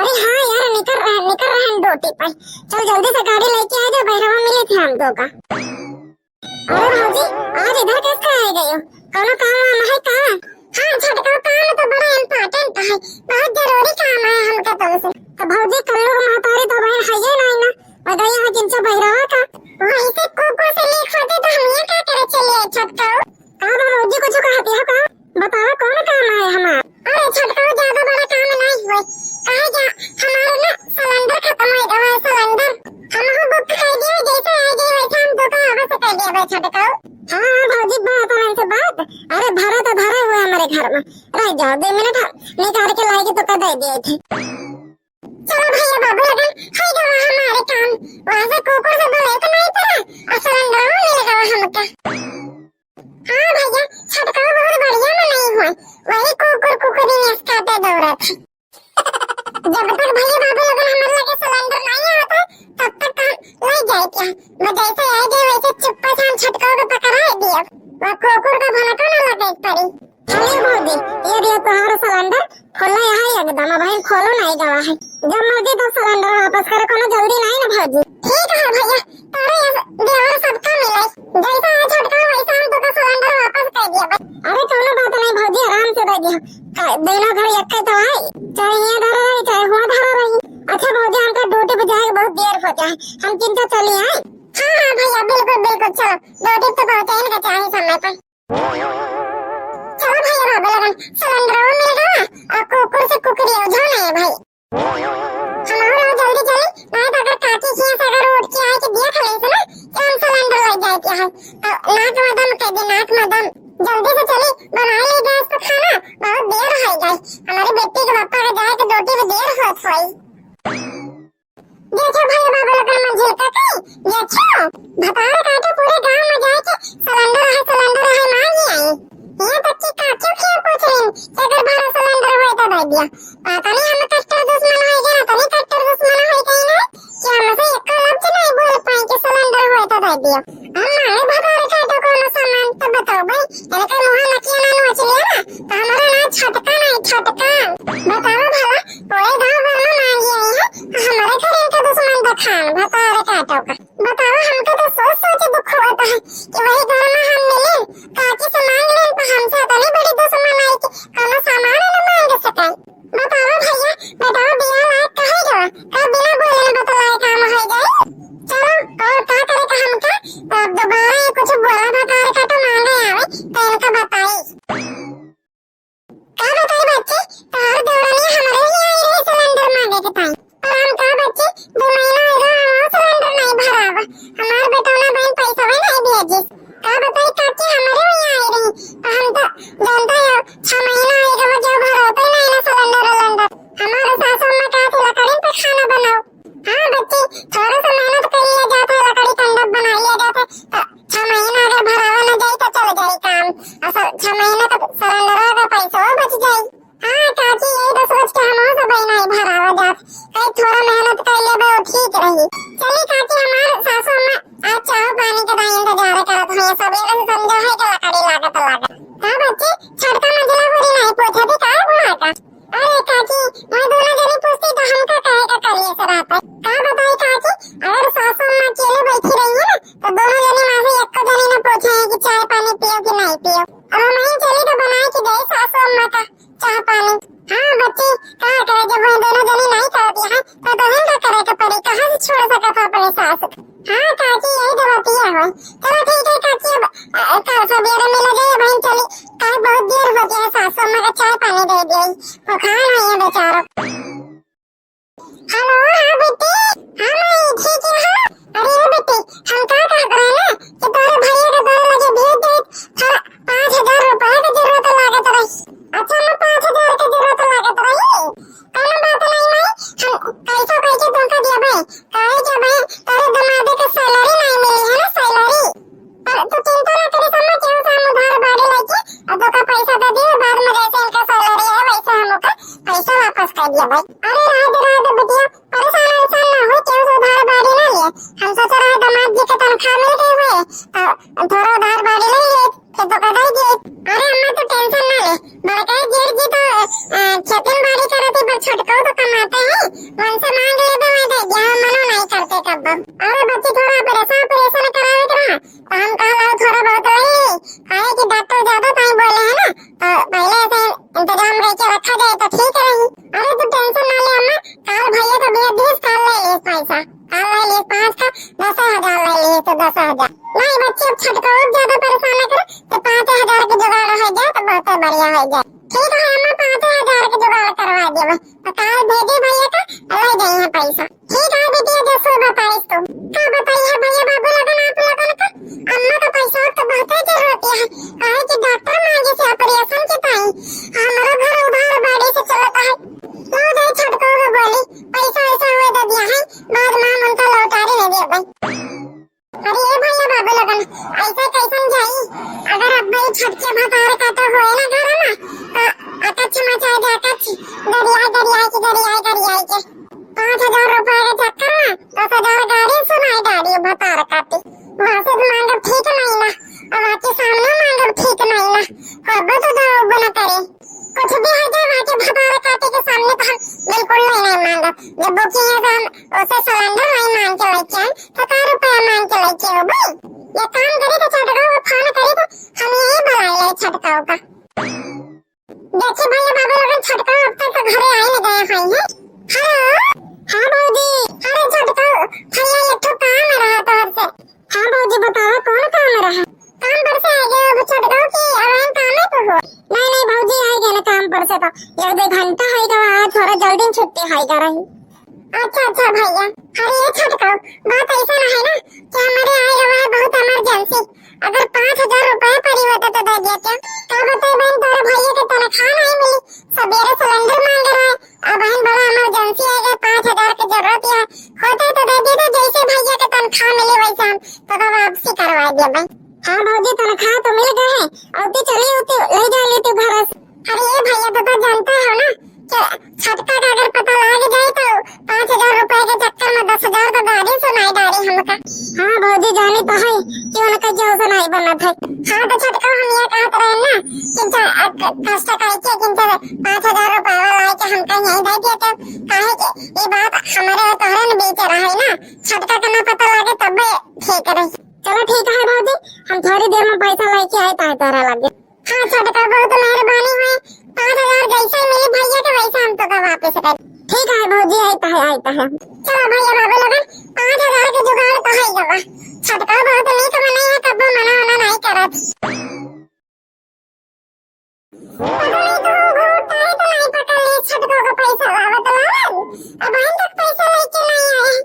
अरे हाँ यार, निकल रहे हैं ड्यूटी पर। चल जल्दी से गाड़ी लेके आ जा, भैरवा मिले थे हम दो का। अरे भाजी, आज इधर कैसे आ गए हो? कोनो काम है का? हाँ छटका, काम तो बड़ा इम्पोर्टेंट है, बहुत जरूरी काम है हमका तुमसे। तो भाजी कल लोग महतारी तो बहन है ये नहीं ना, बताइए है जिनसे भैरवा का वहीं से कोको से लीक होते तो हम ये क्या करे? चलिए छटका का भाजी कुछ कहती हो का? बताओ कौन काम है हमारा? अरे छटका ज्यादा बड़ा काम नहीं हुए, कहे जा हमारा ना सिलेंडर खत्म हो गया है। सिलेंडर हम बुक कर दिए, जैसे आ गए वैसे हम दुकान आगे से कर दिया छटका। हाँ भाजी बात है से बात। अरे भरा तो भरा हुआ हमारे घर में, रह जाओ 2 मिनट निकाल के लाएगी तो दे दिए थे। चलो भैया बाबू लगन है गवा हमारे काम, वहां से कोको से बोले तो नहीं पड़ा और सिलेंडर मिल गया हमका। हाँ भैया छटका बहुत बढ़िया नहीं हुआ, वही कुकुरी में इसका दौरा था। जब तक भैया बाबू लगन हमारे लगे सिलेंडर नहीं आता तब तक काम ले जाए क्या? मैं जैसे आ गए वैसे चुप्पा से हम छटका को पकड़ा दिया, वह कुकुर का भनका न लगे पड़ी। अरे मोदी ये दिया तुम्हारा सिलेंडर खोला है एकदम, भाई खोलो नहीं गवा है, जब मर्जी तो सिलेंडर वापस करो, कोनो जल्दी नहीं ना भाजी। ठीक है भैया, तारे देवर सबका मिले, जैसा है छटका वैसा हम तो सिलेंडर वापस कर दिया। अरे कोनो बात नहीं भाजी, आराम से दे दिया, दोनों घर एक तो है, चाहे ये धरा रही चाहे वहाँ धरा रही। अच्छा भाजी हमका ड्यूटी पे जाए बहुत देर हो जाए, हम चिंता चली आए। हाँ भैया बिल्कुल बिल्कुल, चलो ड्यूटी पे पहुँचे इनका चाहिए समय पर। चलो भैया बाबू लगन सिलेंडर मिल गया और कुकुर से कुकरी उठा नहीं भाई, हमारा जल्दी चले नहीं तो अगर काकी की अगर उठ के आए कि दिया खले से ना कि हम सिलेंडर ले जाए क्या है, नाक में दम कह दे, नाक में दम, जल्दी से चले बना ले गैस पे खाना, बहुत देर हो गई, हमारी बेटी के पापा का जाए तो ड्यूटी पे देर होत होई। देखो भैया बाबू लगन मंजिल का कहीं देखो भतार काटे पूरे गांव में जाए के सिलेंडर है मांगी आई, ये बच्ची काक्यों क्यों पूछ रही कि अगर भरा सिलेंडर हुए तो दे दिया? पता नहीं हम कट्टर दुश्मन हो गए, तो नहीं कट्टर दुश्मन हो गए ना कि हमसे एक लफ्ज नहीं बोल पाए कि सिलेंडर हुए तो दे दिया। हमारे भतार काटे को ना सामान तो बताओ भाई, इनका मुंह नकिया ना नोच लिया ना तो हमारा ना छटका नहीं छटका। बताओ भला पूरे गांव भर में मांगी आई है, हमारे घर इनका दुश्मन बखान भतार काटो का। बताओ हमको तो सोच दुख होता है कि वही घर में हम मिले काकी से मांग ले तो हमसे तो नहीं बड़ी दुश्मन आई कि कोनो सामान न मांग सके। बताओ भैया बताओ बिना लायक कहे गवा का बिना बोले न बतलाए काम हो गए। चलो और क्या करे का हमका, अब दोबारा ये कुछ बोला भतार का तो मांगे आवे तो इनका बताई का बताई बच्चे तार दौड़ानी हमारे ही आई रही सिलेंडर मांगे के ताई, पर हम का बच्चे 2 महीना हो गया सिलेंडर नहीं भरावा, हमार बेटोला बहन पैसा भी नहीं भेजी, का बताई काकी हमारे ही आई रही, हम तो जानता है 6 महीना आएगा जो भरोते नहीं ना सिलेंडर, हमारे सासू माँ का थी लकड़ी पे खाना बनाओ। हाँ बच्चे थोड़ा सा मेहनत कर लिया जाता है, लकड़ी कंडप बना लिया जाता है, 6 महीना अगर भरावा न जाए तो चल जाए काम, असल 6 महीना तक सिलेंडर का पैसा बच जाए। हाँ काकी यही तो सोच के हम सब नहीं भरावा जात, कहीं थोड़ा मेहनत कर ले वो ठीक रही। चलिए काकी हमारे सासू माँ आज चाहो पानी का इंतजार करत है, सवेरे से समझा है कि लकड़ी लागत। हाँ बच्चे छटका मंजिला पूरी नहीं पूछा थी का बुआ का? अरे काकी मैं दोनों जनी पूछती तो हमका कहे का करिए से बात है, का बताई काकी अगर सासू माँ अकेले बैठी रही है ना तो दोनों जनी माँ से एक जनी ने पूछा है कि चाय पानी पियो कि नहीं पियो, और नहीं चली तो बनाए कि दे सासू माँ का चाय पानी। हाँ बच्चे क्या करे जब वो दोनों जनी नहीं करती है तो बहन का करे का पड़ी, कहाँ से छोड़ सका था अपने सास। हाँ काकी यही तो बतिया हो। चलो ठीक है काकी अब कल सवेरे मिल जाए बहन, चली कल बहुत देर हो गया, सासू माँ का चाय पानी दे दिया, बुखार नहीं है बेचारों। हेलो हाँ बेटी, हाँ मैं ठीक है। अरे बेटी हम क्या कह रहे हैं ना कि तुम्हारे भैया का दर लगे भेज दे, थोड़ा 5000 रुपए की जरूरत लागत रही। अच्छा मैं 5000 की जरूरत लागत रही, कोनो बात नहीं भाई, हम कैसे तुमका दिया भाई, काहे जब है तेरे दमादे का सैलरी नहीं मिली है ना सैलरी, पर तू चिंता ना करे, समझ क्यों से हम उधार बाड़ी लेके अब तो का पैसा दे दिए, बाद में जैसे इनका सैलरी है वैसे हम का पैसा वापस कर दिया भाई। अरे रात बिटिया परेशान ना हो, क्यों से उधार बाड़ी ना लिए, हम सोच रहे दामाद जी के तनख्वाह मिल गए हुए तो थोड़ा उधार बाड़ी ले लिए फिर तो कर दिए। अरे अम्मा तो टेंशन ना ले, बड़का जेठ जी तो खेती बाड़ी करती पर छोटका तो कमाते हैं उनसे मांग ले तो मैं दे दिया मनो नहीं करते कब अरे बच्चे थोड़ा परेशान करावे करा हम कहा थोड़ा बहुत वही काहे कि डॉक्टर ज्यादा टाइम बोले है ना तो पहले से इंतजाम करके रखा जाए तो ठीक रही अरे तू टेंशन ना ले अम्मा काल भैया का बेदीस काल ले ले पैसा काल ले ले 5 का 10,000 ले ले तो 10,000 नहीं बच्चे अब छटका और ज्यादा परेशान न करे तो 5,000 के जुगाड़ हो जाए तो बहुत बढ़िया हो जाए ठीक है अम्मा 5,000 के जुगाड़ करवा देबो तो काल भेजे भैया का ले जाइए पैसा ठीक है बेटी जो सो बताइस तो का बताइए भैया बाबू लगन आप लोगन का अम्मा का पैसा तो बहुत जरूरत है काहे कि डॉक्टर मांगे से ऑपरेशन के ताई हमारा घर उधार बाड़ी से चलता है लो जाए छटका को बोली पैसा ऐसा हुए दे दिया है बाद में उनका लौटारे नहीं दे भाई अरे ये भैया बाबू लगन ऐसा कैसन जाई अगर अब भाई छटके भतार का तो होए ना घर ना अकच्छ मचा दे अकच्छ दरिया के 5,000 रुपए के चक्कर में 10,000 गाड़ी सुनाई गाड़ी भतार काटी वहां से मांग ठीक नहीं ना अब आपके सामने मांग ठीक नहीं ना अब तो दो बना करे कुछ भी हो जाए वहां के भतार काटे के सामने तो बिल्कुल नहीं मांग जब बुकिंग है तो उसे सिलेंडर नहीं मांग के लेके तो का रुपया मांग के लेके हो भाई ये काम करे तो छटकाओ को फोन करे तो हम यही बुला ले छटकाओ का देखिए भैया बाबू लोग छटकाओ अब तक तो घरे आए नहीं गए हैं हेलो हाँ भौजी अरे छटकाओ भैया एक तो काम रहा तो से हाँ भौजी बताओ कौन काम रहा काम पर से आ गए अब छटकाओ की अवन काम है तो हो नहीं भौजी आ गए ना काम पर से तो 1-2 घंटा होएगा थोड़ा जल्दी छुट्टी होएगा रही अच्छा भैया अरे ये छटकाओ बात ऐसा ना है ना कि हमारे आए हुआ है बहुत इमरजेंसी अगर 5,000 रुपए पड़ी होता तो दे दिया क्या बताए बहन तेरे भैया के तनख्वाह नहीं मिली सवेरे सिलेंडर मांग रहा है अब बहन बड़ा इमरजेंसी है कि 5,000 की जरूरत है होता तो दे दिया जैसे भैया के तनख्वाह मिले वैसे हम तो वापसी करवा दिया भाई हाँ भौजी तनख्वाह तो मिल गए है और चली होती ले जा लेती घर अरे ये भैया तो जानता हो ना छटका का अगर पता लग जाए तो 5,000 रुपए के चक्कर में 10,000 तो गाड़ी सुनाई डाली हमका हाँ भौजी जानी तो है कि उनका जो सुनाई बना था हाँ तो छटका हम ये कहते रहे ना कि कष्ट करके किंतु 5,000 रुपए वाला के हमका यही दे दिया तो काहे कि ये बात हमारे तोहरे बीच रहे ना छटका का ना पता लगे तब ठीक रही चलो ठीक है भौजी हम थोड़ी देर में पैसा लेके आए तारा लगे हाँ छटका बहुत मेहरबानी हुई 5,000 जैसे मेरे भैया के वैसे हम तो का वापस कर ठीक है भौजी आइता है चलो भैया बाबू लोग 5,000 के जुगाड़ तो है जवा छटका बहुत नीक बने है कब मना नहीं करत छटका का पैसा आवत अब हम तक पैसा लेके नहीं आए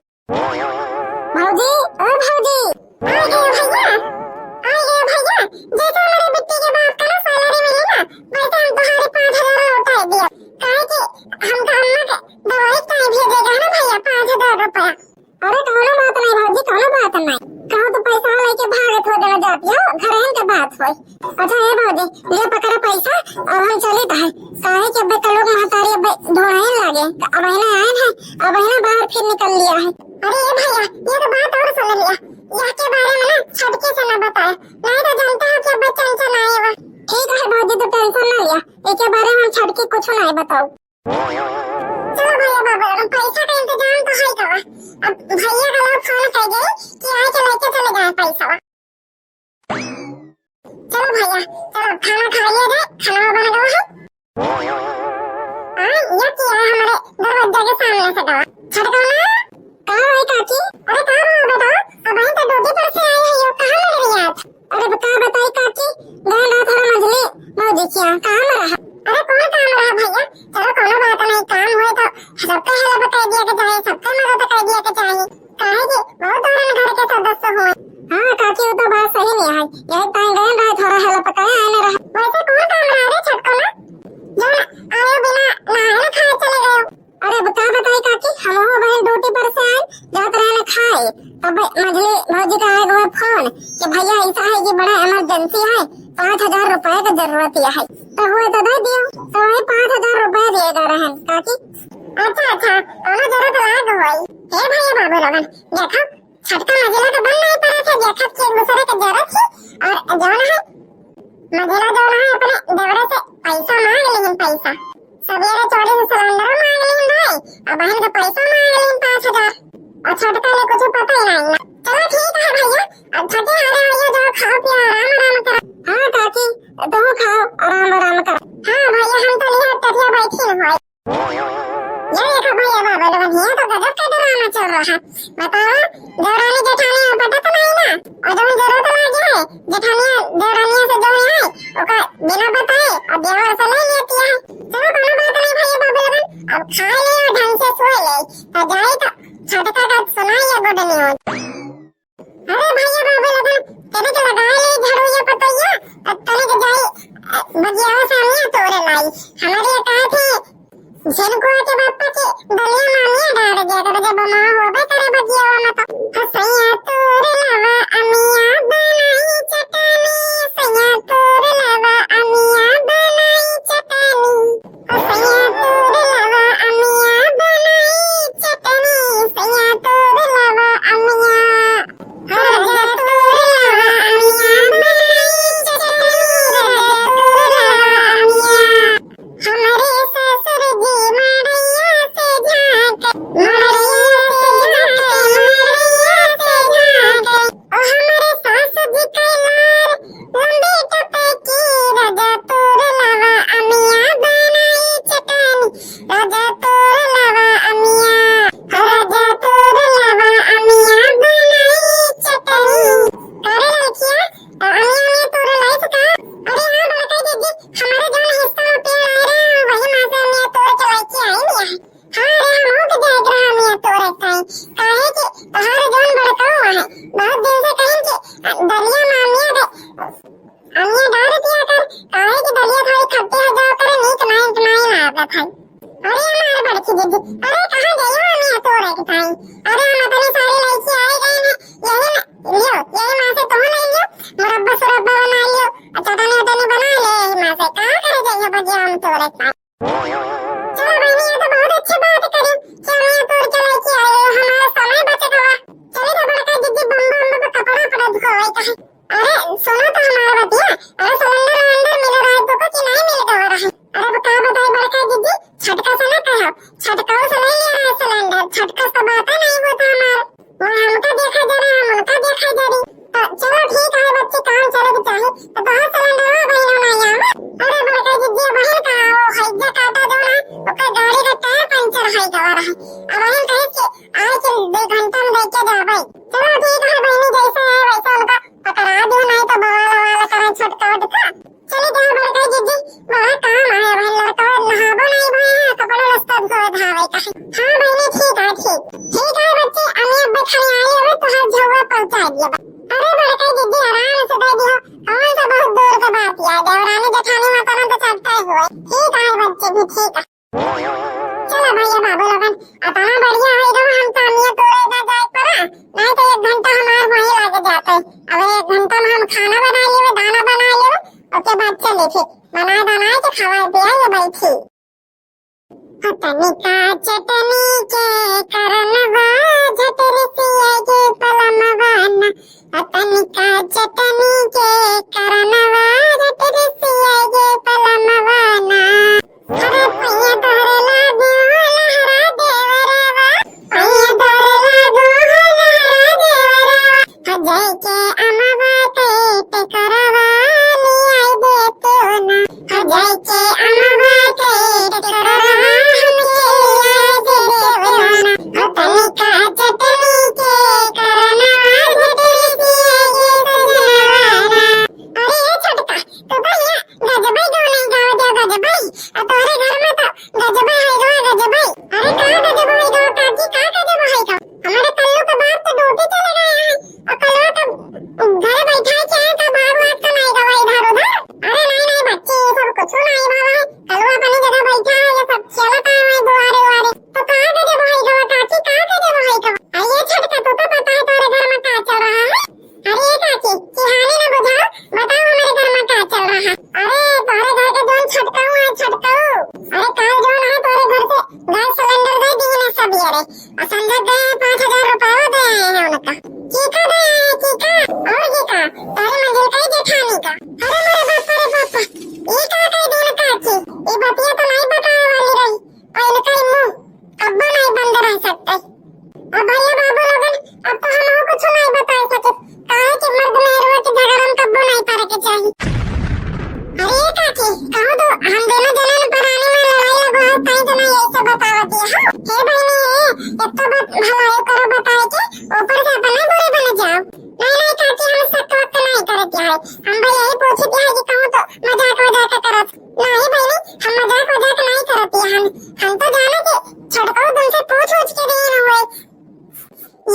भौजी ओ भौजी आ गए भैया जैसे हमारे बिट्टी के बाप का ना सैलरी मिली ना वैसे हम तुम्हारे 5,000 लौटा दिया काहे कि हमका अम्मा के दवाई टाइम भेजेगा ना भैया 5,000 रुपया अरे कोनो बात नहीं भौजी कोनो बात नहीं कहो तो पैसा लेके भागत हो देना जाती हो घर के बात होई अच्छा ये भौजी ले पकड़ा पैसा अब हम चले है काहे कि अब लोग महतारी अब ढोने लगे अब ना आए हैं अब ना बाहर फिर निकल लिया है अरे ये भैया ये तो बात और सुन लिया यह के बारे में ना छटके से ना बताए नहीं तो जानता हूँ कि अब टेंशन आए वो ठीक है भौजी तो टेंशन ना लिया इसके बारे में छटके कुछ नहीं बताओ चलो भैया बाबू हम पैसा का इंतजाम तो है कवा अब भैया का लोग फोन कर गए कि आए के लेके चले गए पैसा चलो भैया चलो खाना खा लिया जाए खाना बन गया है ये किया है हमारे दरवाजे के सामने से दवा छटका ना कहाँ है काकी अरे कहाँ हो बेटा अब वहीं तो ड्यूटी पर से आए हैं यो कहाँ लग रही है अरे बताइए काकी गए ना थोड़ा मजले मौजी किया कहाँ में रहा अरे कौन काम रहा भैया चलो कोनो बात नहीं काम हुए तो सबका हेल्प कर दिया के चाहिए सबका मदद कर दिया के चाहिए काहे कि बहुत औरन घर के सदस्य हुए हाँ काकी वो तो बात सही नहीं है यही टाइम गए रहे थोड़ा हेल्प करे आने रहा वैसे कौन काम रहा रे छटको ना जो आए बिना नहाए खाए चले गए अरे बताइए काकी हम हो बहन ड्यूटी पर से आए जात रहे ना खाए तब मजले भौजी का आएगा वो फोन कि भैया ऐसा है कि बड़ा इमरजेंसी है 5,000 रुपए की जरूरत है तो हुए तो दे दियो तो वही 5,000 रुपए दिएगा रहन काकी अच्छा कोनो जरूरत लाग होई हे भैया बाबू लोगन देखो छटका मजला तो बन नहीं पड़ा था देखो कि एक दूसरे की जरूरत थी और जो है मजला जो है अपने देवरे से पैसा मांग लेकिन पैसा सवेरे 24 सिलेंडर मांग लीन भाई, अब बहन का पैसा मांग लीन 5,000, और छोटका ने कुछ पता ही नहीं ना। चलो ठीक है भैया, अब थके हारे भैया जाओ खाओ पियो आराम आराम करो। हाँ काकी तुम खाओ आराम आराम करो। हाँ भैया हम तो लिया तकिया बैठी न होई। ये देखो भैया बाबा लोग यहाँ तो गजब का ड्रामा चल रहा है। बताओ देवरानी जेठानी को पता तो नहीं ना, और जब जरूरत लग जाए जेठानिया देवरानिया से जो है ओका बिना बताए और देवर से ले लेती है। चलो कोनो बात नहीं भैया बाबा लोग, अब खा ले और ढंग से सो ले, तो जाए तो छोटका का सुनाइए गोडनी हो। अरे भैया बाबा लोग तेरे के लगा ले झाड़ू या पतैया, अब तने के जाए बगिया सामने तोड़े लाई। हमारे कहा थे जिनको के बापा के दलिया मामिया डाल दिया कर जब मां होबे करे बगिया मत हसैया तोरे लावा अमिया बनाई चटनी, सैया तोरे लावा अमिया बनाई चटनी, हसैया तोरे लावा अमिया बनाई चटनी, सैया तोरे लावा अमिया हरजा तोरे लावा अमिया बनाई चटनी, तोरे लावा अमिया हमारे ससुर जी मड़ैया से झांके, मड़ैया से झांके, मड़ैया से झांके, ओ हमारे सासु जी के लार लंबे टपे की राजा तोर लावा अमिया बनाई चटनी, राजा तोर लावा अमिया, राजा तोर लावा अमिया बनाई चटनी। करे लड़कियां अमिया ने तोर लाई सका। अरे हाँ बड़का दीदी हमारे जो हिस्सा पेड़ आ रहे हैं वही मां से अमिया तोड़ के लेके आई है। हाँ अरे हम तो जाग रहा अमिया तोड़ ताई काहे कि तोहार जोन बड़का हुआ है बहुत दिन से कहीं कि दलिया मामिया दे अमिया डाल दिया कर, काहे कि दलिया थोड़ी खट्टी हो जाओ करे नीक नहीं लागत है। अरे हमारे बड़की दीदी अरे कहाँ गई हो अमिया तोड़े के ताई। अरे हम अपने सारे लेके आए गए हैं, यही लियो यही मां से तुम ले लियो, मुरब्बा सुरब्बा बना लियो, चटनी उटनी बना ले मां से कहाँ करे जाइए बगिया हम तोड़े ताई। चलो बहनी ये तो बहुत अच्छी बात करी कि अमिया तोड़ के लेके आए हो, हमारा समय बचत हुआ। चलिए तो बड़का दीदी बम्बा का कपड़ा पड़ा धोए कहे। अरे सुनो तो हमारा बतिया, अरे सिलेंडर अंदर मिल रहा है तो कुछ नहीं मिल रहा है। अरे क्या बताए बड़का दीदी छटका से ना कहो, छटका से नहीं ले रहा है सिलेंडर, छटका से बात नहीं होता हमारा, वो हमका देखा जरा हम उनका देखा जरी। तो चलो ठीक है बच्चे काम चले के चाहिए तो बहुत सिलेंडर हो बहनों नहीं आवा। अरे बड़का दीदी बहन का वो हैजा काटा दो ना, ओका गाड़ी का टायर पंचर है गवा रहा है, अब बहन कहे कि आए कि 2 घंटा में लेके जा भाई। चलो ठीक है बहनी जैसा है वैसा उनका पकड़ा दो, नहीं तो बवाल वाला करे छटका उठका। चले जाओ बड़का दीदी बड़ा काम आया भाई, लड़का नहाबो नहीं भाई है कपड़ा लस्ता धोए धावे का। हाँ बहनी ठीक है ठीक है बच्चे अम्मी अब्बे खड़े आए हुए तो हर झोवा पहुंचा दिया। अरे बड़का दीदी आराम से दे दियो, कौन सा बहुत दूर का बात है, देवरानी जेठानी माता तो चलता ही हुए। ठीक है बच्चे भी ठीक है। चलो भैया बाबू लोगन अतना बढ़िया है हम तो अम्मी तोड़े ना जाए पड़ा, नहीं तो 1 घंटा हमार वहीं लग जाता है। अब 1 घंटा में हम खाना बना लिए दाना बना लिए उसके बाद चले फिर बना दाना के खवा दिया ये बैठी। हतनी का चटनी के करनवा झटर सिया के पलमवाना, हतनी का चटनी के करनवा झटर सिया के पलमवाना, हरे पैया तोरे लागे लहरा देवरवा, पैया तोरे लागे लहरा देवरवा, हजाई के अमवा ते करवा लिया दे तो ना, हजाई के अमवा ते करवा बतिया तो नहीं बताओ रह सकते। अब भैया बाबू लोगन अब तो हम कुछ नहीं बता सके काहे कि मर्द मेहरवा के झगड़ा में कब्बो नहीं पड़े के चाहिए। अरे काकी कहो तो हम दोनों जने पुरानी में लड़ाई लगो है ताई जना यही सब बतावती है। हे बहनी एक तो बात भलाई करो बताए के ऊपर से अपना बुरे बन जाओ। नहीं काकी हम सख्त वक्त नहीं करते हैं। हम भाई यही पूछते हैं कि कहूं तो मजाक वजाक करत नहीं बहनी हम मजाक वजाक नहीं करते हैं। हम तो जाने के छड़को तुमसे पूछ के देन हुए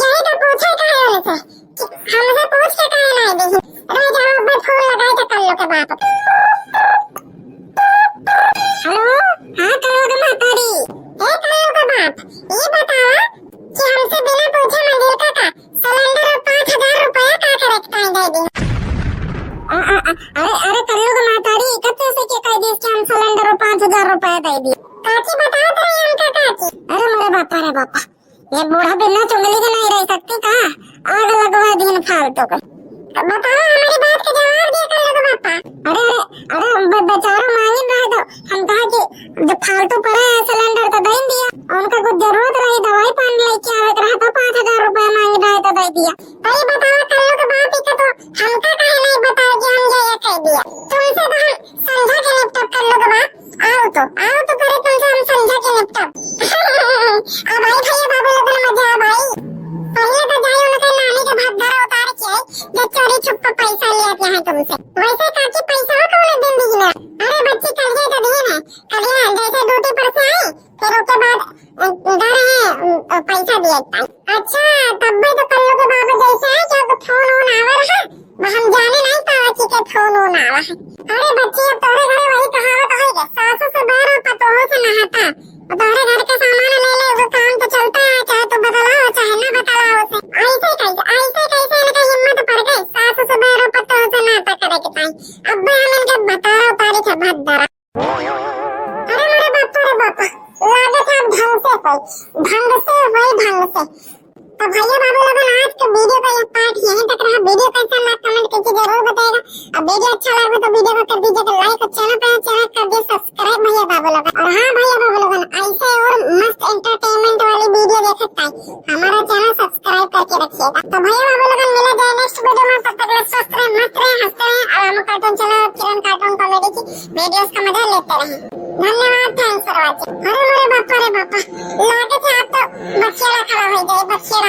यही तो पूछे काहे उनसे कि हमसे पूछ के काहे नहीं देही रह जाओ अब फूल लगाए तो कल्लो के बाप। हेलो हाँ कल्लो के मातारी ए कल्लो के बाप ये बताओ कि हमसे बिना पूछे मंदिर का सिलेंडर 5000 रुपया का करेक्ट दे दी। अरे कल्लो के मातारी कत्ते से के कह दी कि हम सिलेंडर 5000 रुपया दे दी काची बताओ तो ये हमका काची। अरे मेरे बापा ये बूढ़ा बिना चुंगली के नहीं रह सकती का आग लगवा दिन फालतू को बताओ हमारी बात का जवाब दिया कर लो पापा। अरे बेचारा मांगी रहा दो हम कहा कि जो फालतू पड़ा है सिलेंडर तो दे दिया उनका कुछ जरूरत रही दवाई पानी लेके आवे रहा तो 5000 रुपया मांगी रहा तो दे दिया। भाई बताओ कर लो बाप ही तो हमका काहे नहीं बताओ कि हम ये कह दिया तुमसे तो हम समझा के निपट कर लो बाप आओ तो करे तुमसे हम समझा के निपट अब भाई भैया बाबू लोगों ने मजा भाई पहले तो जाए उनके नानी के भात धरा उतार के जो चोरी छुप पैसा लिया है तुमसे वैसे काची पैसा कौन दिन दी ना। अरे बच्ची कल ये तो दिन है कल ये जैसे ड्यूटी पर से आई फिर उसके बाद घर है पैसा दिया था। अच्छा तब भी तो कल्लो के बाबू जैसे है क्या फोन ऑन आवा रहा हम जाने नहीं पावा कि के फोन ऑन आवा है। अरे बच्ची अब तोरे घरे वही कहावत है कि सासू से बार और पतोह से नहाता तोरे घर के सामान ले ले वो काम तो चलता है चाहे तो बदलाओ चाहे ना बदलाओ से ऐसे कैसे इनका हिम्मत पड़ गई सासू से बार और पतोह से नाता करे के ताई। अब हम इनके बताओ तारीख भद दरा। अरे मेरे बापा लागत है ढंग से तो भैया बाबू लोगों आज के वीडियो का ये पार्ट यहीं तक रहा। वीडियो कैसा लगा कमेंट करके जरूर बताइएगा। अब वीडियो अच्छा लगा तो वीडियो को कर दीजिएगा लाइक और चैनल कर दीजिए सब्सक्राइब भैया बाबू लोगों। और हाँ भैया बाबू लोगों ऐसे और मस्त एंटरटेनमेंट वाली वीडियो देख सकता है हमारा चैनल सब्सक्राइब करके रखिएगा। तो भैया बाबू लोगों मिला जाए नेक्स्ट वीडियो में तब तक स्वस्थ रहे मस्त रहे हंसते रहे और हम कार्टून चैनल किरण कार्टून कॉमेडी की वीडियोस का मजा लेते रहे। धन्यवाद थैंक्स फॉर वाचिंग। अरे मेरे बापा लागत है आप तो बच्चेड़ा खड़ा हो जाए बच्चेड़ा।